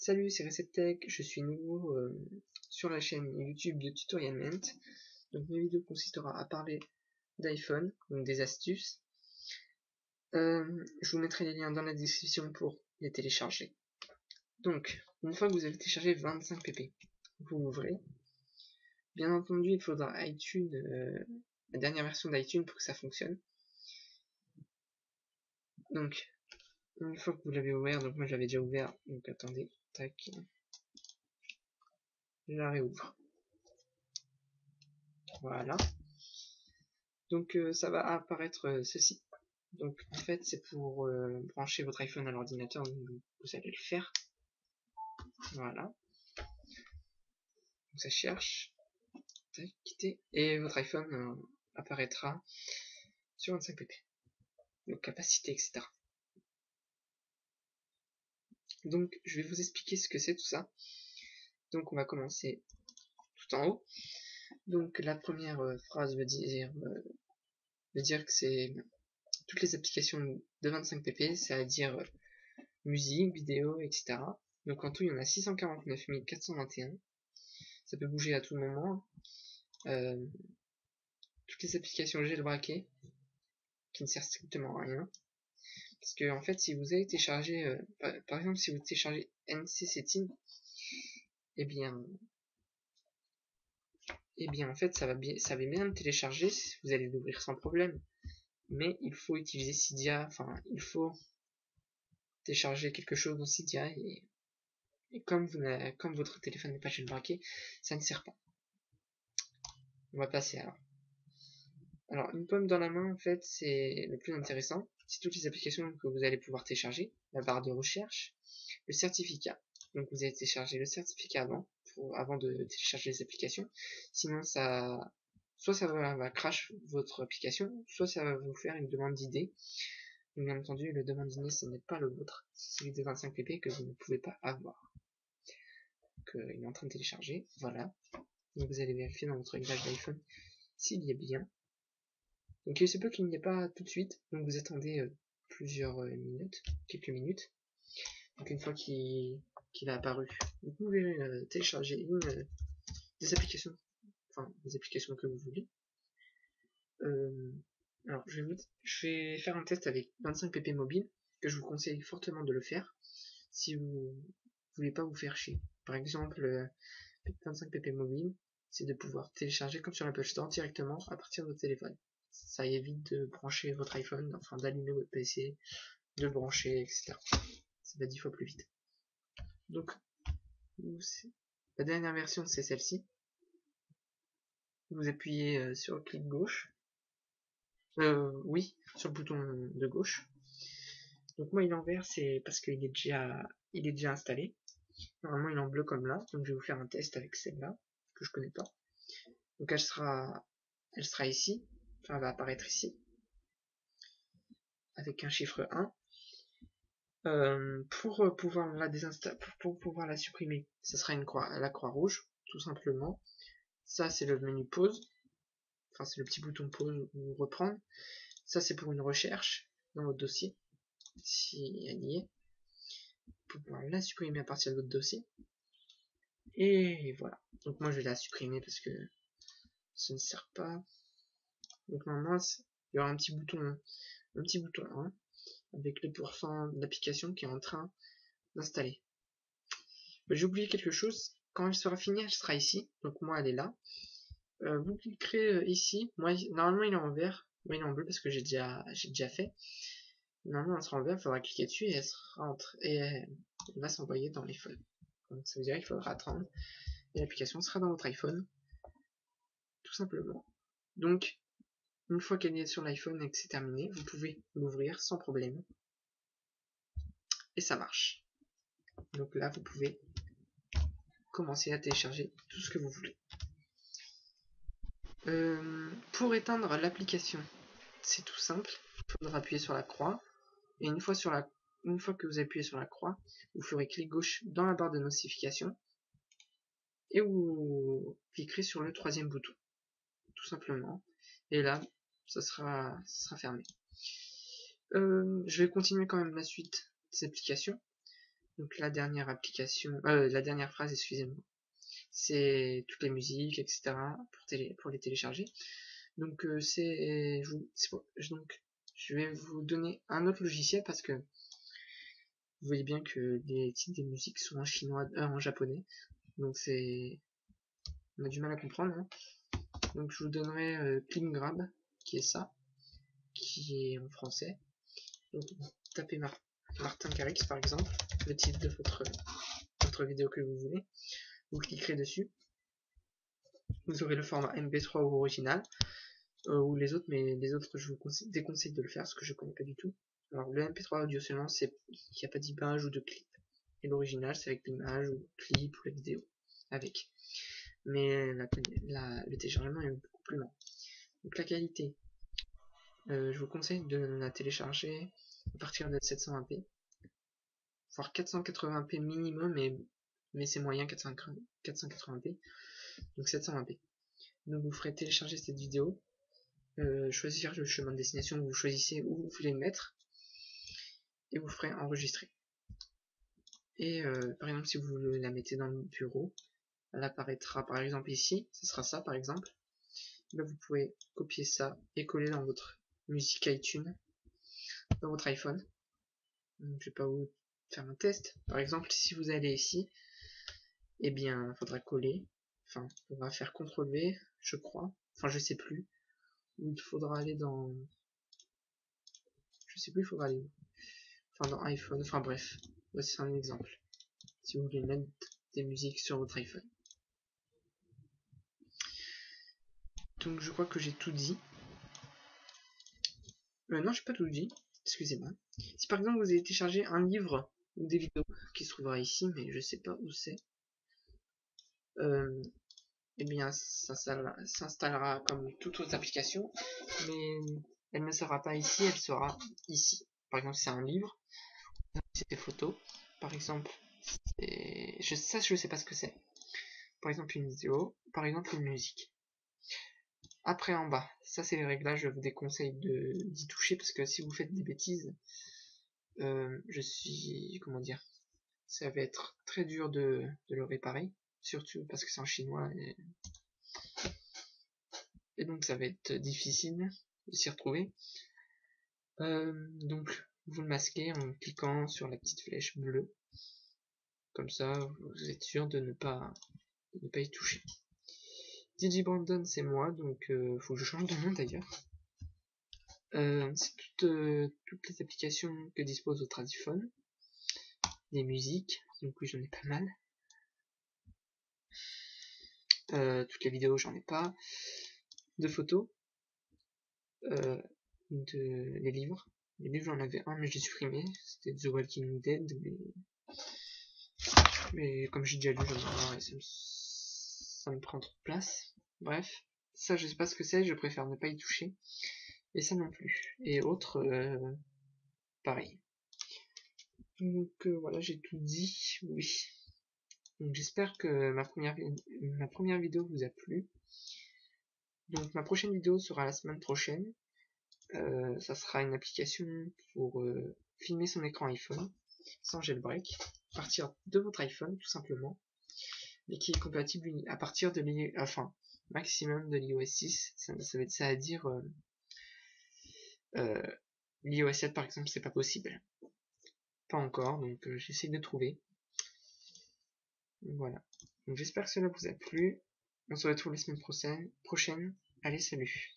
Salut, c'est Receptech, je suis nouveau sur la chaîne YouTube de Tutorialment. Donc mes vidéos consistera à parler d'iPhone, donc des astuces. Je vous mettrai les liens dans la description pour les télécharger. Donc, une fois que vous avez téléchargé 25 pp, vous ouvrez. Bien entendu, il faudra iTunes, la dernière version d'iTunes pour que ça fonctionne. Donc, une fois que vous l'avez ouvert, donc moi j'avais déjà ouvert, donc attendez, tac, je la réouvre. Voilà. Donc ça va apparaître ceci. Donc en fait c'est pour brancher votre iPhone à l'ordinateur, donc vous allez le faire. Voilà. Donc ça cherche. Tac, quitter. Et votre iPhone apparaîtra sur 25 pp. Donc capacité, etc. Donc je vais vous expliquer ce que c'est tout ça. Donc on va commencer tout en haut. Donc la première phrase veut dire que c'est toutes les applications de 25 pp, c'est-à-dire musique, vidéo, etc. Donc en tout il y en a 649 421. Ça peut bouger à tout moment. Toutes les applications jailbreakées qui ne servent strictement à rien. Parce que en fait si vous avez téléchargé, par exemple si vous téléchargez NC Setting, et bien en fait ça va bien télécharger, vous allez l'ouvrir sans problème. Mais il faut utiliser Cydia, enfin il faut télécharger quelque chose dans Cydia et comme votre téléphone n'est pas jailbreaké, ça ne sert pas. On va passer alors. Alors, une pomme dans la main, en fait, c'est le plus intéressant. C'est toutes les applications que vous allez pouvoir télécharger, la barre de recherche, le certificat. Donc, vous allez télécharger le certificat avant de télécharger les applications. Sinon, soit ça va crash votre application, soit ça va vous faire une demande d'ID. Bien entendu, la demande d'ID, ce n'est pas le vôtre. C'est celui des 25 pp que vous ne pouvez pas avoir. Donc, il est en train de télécharger. Voilà. Donc, vous allez vérifier dans votre réglage d'iPhone s'il y est bien. Donc il se peut qu'il n'y ait pas tout de suite, donc vous attendez quelques minutes. Donc une fois qu'il a apparu, vous pouvez télécharger des applications, des applications que vous voulez. Alors je vais faire un test avec 25 pp mobile, que je vous conseille fortement de le faire, si vous voulez pas vous faire chier. Par exemple, 25 pp mobile, c'est de pouvoir télécharger comme sur l'Apple Store directement à partir de votre téléphone. Ça évite de brancher votre iPhone, enfin d'allumer votre PC, de le brancher, etc. Ça va 10 fois plus vite. Donc, la dernière version c'est celle-ci. Vous appuyez sur le clic gauche. Oui, sur le bouton de gauche. Donc moi il est en vert, c'est parce qu'il est déjà installé. Normalement il est en bleu comme là, donc je vais vous faire un test avec celle-là, que je connais pas. Donc elle sera ici, enfin elle va apparaître ici, avec un chiffre 1. Pour pouvoir la désinstaller, pour pouvoir la supprimer, ça sera la croix rouge, tout simplement. Ça c'est le menu pause, enfin c'est le petit bouton pause ou reprendre. Ça c'est pour une recherche dans votre dossier, si elle y est, pour pouvoir la supprimer à partir de votre dossier. Et voilà. Donc moi je vais la supprimer parce que ça ne sert pas. Donc normalement il y aura un petit bouton 1 avec le pourcent de l'application qui est en train d'installer. J'ai oublié quelque chose. Quand elle sera finie, elle sera ici. Donc moi elle est là. Vous cliquerez ici. Moi normalement il est en vert. Moi il est en bleu parce que j'ai déjà fait. Normalement elle sera en vert. Il faudra cliquer dessus et elle va s'envoyer dans l'iPhone. Donc ça veut dire qu'il faudra attendre. Et l'application sera dans votre iPhone. Tout simplement. Donc une fois qu'elle est sur l'iPhone et que c'est terminé, vous pouvez l'ouvrir sans problème. Et ça marche. Donc là vous pouvez commencer à télécharger tout ce que vous voulez. Pour éteindre l'application, c'est tout simple. Il faudra appuyer sur la croix. Et une fois que vous appuyez sur la croix, vous ferez clic gauche dans la barre de notification. Et vous cliquerez sur le troisième bouton. Tout simplement. Et là, ça sera fermé. Je vais continuer quand même la suite des applications. Donc la dernière application, la dernière phrase, excusez-moi, c'est toutes les musiques, etc. pour les télécharger. Donc donc je vais vous donner un autre logiciel parce que vous voyez bien que les titres des musiques sont en chinois, en japonais. Donc on a du mal à comprendre. Hein. Donc je vous donnerai ClipGrab, qui est ça, qui est en français. Donc tapez Martin Garrix par exemple, le titre de votre vidéo que vous voulez. Vous cliquerez dessus. Vous aurez le format MP3 ou original, ou les autres, mais les autres je vous déconseille de le faire parce que je connais pas du tout. Alors le MP3 audio seulement, il n'y a pas d'image ou de clip. Et l'original c'est avec l'image ou le clip ou la vidéo avec. Mais le téléchargement est beaucoup plus lent. Donc la qualité, je vous conseille de la télécharger à partir de 720p, voire 480p minimum, mais c'est moyen 480p, donc 720p. Donc vous ferez télécharger cette vidéo, choisir le chemin de destination, vous choisissez où vous voulez le mettre, et vous ferez enregistrer. Et par exemple si vous la mettez dans le bureau, elle apparaîtra par exemple ici, ce sera ça par exemple. Là vous pouvez copier ça et coller dans votre musique iTunes, dans votre iPhone. Donc, je vais pas vous faire un test. Par exemple, si vous allez ici, eh bien, il faudra coller. Enfin, on va faire CTRL-V, je crois. Enfin, je sais plus. Ou il faudra aller dans... Je sais plus, il faudra aller où. Enfin, dans iPhone. Enfin, bref. Voici un exemple. Si vous voulez mettre des musiques sur votre iPhone. Donc, je crois que j'ai tout dit. Non, j'ai pas tout dit. Excusez-moi. Si par exemple vous avez téléchargé un livre ou des vidéos qui se trouvera ici, mais je sais pas où c'est. Eh bien ça s'installera comme toute autre application, mais elle ne sera pas ici, elle sera ici. Par exemple, c'est un livre, c'est des photos. Par exemple, je sais pas ce que c'est. Par exemple, une vidéo, par exemple, une musique. Après, en bas, ça c'est les réglages, je vous déconseille d'y toucher parce que si vous faites des bêtises, comment dire, ça va être très dur de le réparer, surtout parce que c'est en chinois et donc ça va être difficile de s'y retrouver. Donc vous le masquez en cliquant sur la petite flèche bleue, comme ça vous êtes sûr de ne pas y toucher. DJ Brandon c'est moi, donc faut que je change de nom d'ailleurs. C'est toutes les applications que dispose votre iPhone, des musiques, donc oui j'en ai pas mal. Toutes les vidéos j'en ai pas, de photos, les livres j'en avais un mais j'ai supprimé, c'était The Walking Dead, mais comme j'ai déjà lu j'en ai marre et ça me prend trop de place. Bref, ça je sais pas ce que c'est, je préfère ne pas y toucher, et ça non plus, et autres pareil. Donc voilà, j'ai tout dit, oui. Donc j'espère que ma première vidéo vous a plu. Donc ma prochaine vidéo sera la semaine prochaine. Ça sera une application pour filmer son écran iPhone sans jailbreak, à partir de votre iPhone tout simplement, mais qui est compatible à partir de maximum de l'iOS 6. Ça veut dire ça à dire l'iOS 7 par exemple c'est pas possible. Pas encore, donc j'essaie de trouver. Voilà. Donc j'espère que cela vous a plu. On se retrouve la semaine prochaine. Allez, salut.